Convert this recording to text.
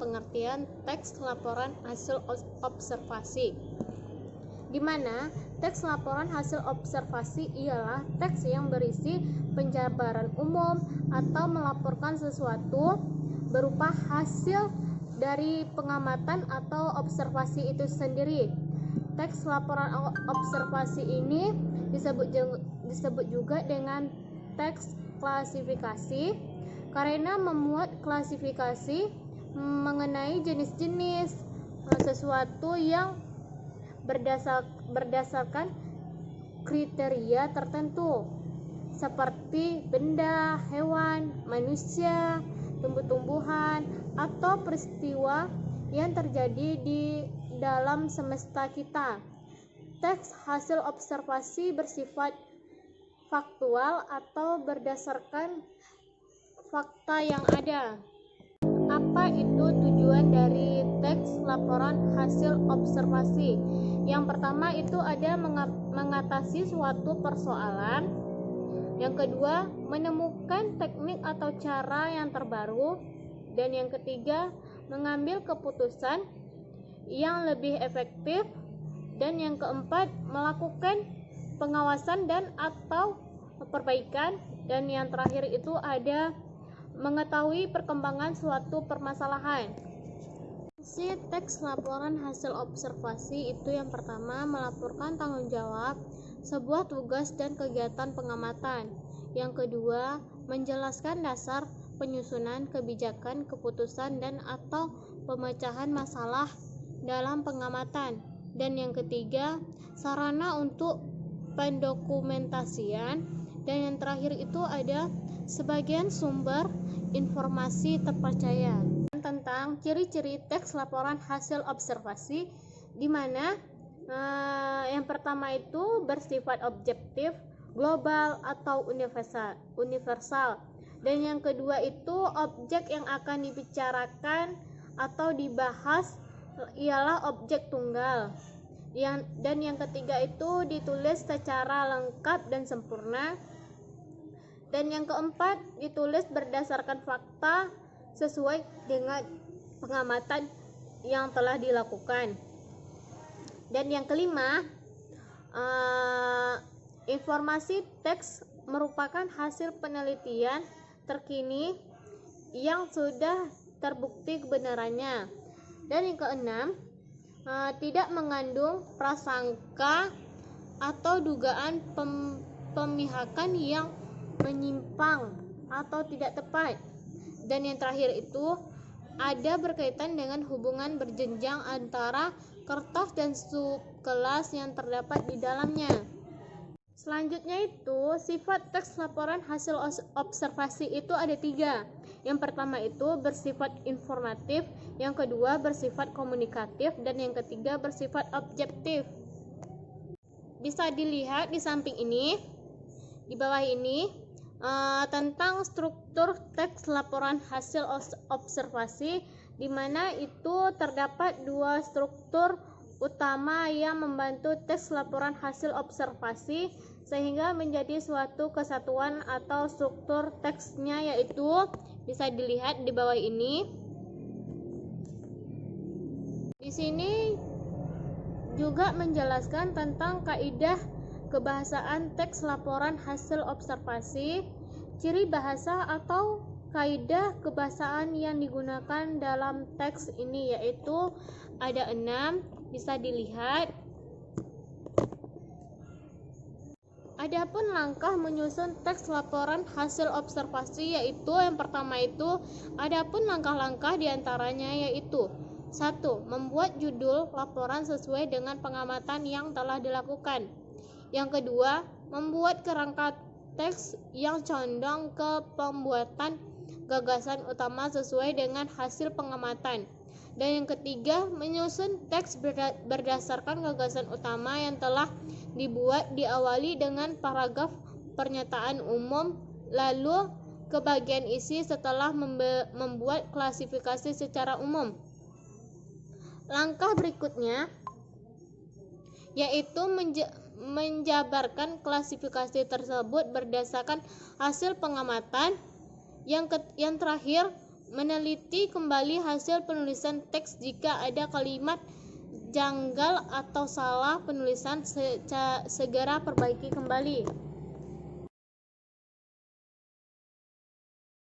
pengertian teks laporan hasil observasi, di mana teks laporan hasil observasi ialah teks yang berisi penjabaran umum atau melaporkan sesuatu berupa hasil dari pengamatan atau observasi itu sendiri. Teks laporan observasi ini disebut juga dengan teks klasifikasi karena memuat klasifikasi mengenai jenis-jenis sesuatu yang berdasarkan kriteria tertentu seperti benda, hewan, manusia, tumbuh-tumbuhan, atau peristiwa yang terjadi di dalam semesta kita. Teks hasil observasi bersifat faktual atau berdasarkan fakta yang ada. Apa itu tujuan dari teks laporan hasil observasi? Yang pertama itu ada mengatasi suatu persoalan. Yang kedua, menemukan teknik atau cara yang terbaru. Dan yang ketiga, mengambil keputusan yang lebih efektif. Dan yang keempat, melakukan pengawasan dan atau perbaikan. Dan yang terakhir itu ada mengetahui perkembangan suatu permasalahan. Fungsi teks laporan hasil observasi itu yang pertama, melaporkan tanggung jawab sebuah tugas dan kegiatan pengamatan. Yang kedua, menjelaskan dasar penyusunan kebijakan, keputusan, dan atau pemecahan masalah dalam pengamatan. Dan yang ketiga, sarana untuk pendokumentasian. Dan yang terakhir itu ada sebagian sumber informasi terpercaya. Tentang ciri-ciri teks laporan hasil observasi, di mana yang pertama itu bersifat objektif, global atau universal. Dan yang kedua itu objek yang akan dibicarakan atau dibahas ialah objek tunggal. Dan yang ketiga itu ditulis secara lengkap dan sempurna. Dan yang keempat ditulis berdasarkan fakta sesuai dengan pengamatan yang telah dilakukan. Dan yang kelima, informasi teks merupakan hasil penelitian terkini yang sudah terbukti kebenarannya. Dan yang keenam, tidak mengandung prasangka atau dugaan pemihakan yang menyimpang atau tidak tepat. Dan yang terakhir itu ada berkaitan dengan hubungan berjenjang antara kertas dan subkelas yang terdapat di dalamnya. Selanjutnya itu sifat teks laporan hasil observasi itu ada 3. Yang pertama itu bersifat informatif, yang kedua bersifat komunikatif, dan yang ketiga bersifat objektif. Bisa dilihat di samping ini, di bawah ini, tentang struktur teks laporan hasil observasi, di mana itu terdapat 2 struktur utama yang membantu teks laporan hasil observasi sehingga menjadi suatu kesatuan atau struktur teksnya, yaitu bisa dilihat di bawah ini. Di sini juga menjelaskan tentang kaidah kebahasaan teks laporan hasil observasi, ciri bahasa atau kaidah kebahasaan yang digunakan dalam teks ini, yaitu ada 6, bisa dilihat. Adapun langkah menyusun teks laporan hasil observasi, yaitu yang pertama itu adapun langkah-langkah diantaranya yaitu 1. Membuat judul laporan sesuai dengan pengamatan yang telah dilakukan. Yang kedua, membuat kerangka teks yang condong ke pembuatan gagasan utama sesuai dengan hasil pengamatan. Dan yang ketiga, menyusun teks berdasarkan gagasan utama yang telah dibuat, diawali dengan paragraf pernyataan umum, lalu ke bagian isi setelah membuat klasifikasi secara umum. Langkah berikutnya yaitu menjabarkan klasifikasi tersebut berdasarkan hasil pengamatan. Yang terakhir, meneliti kembali hasil penulisan teks jika ada kalimat janggal atau salah penulisan segera perbaiki kembali.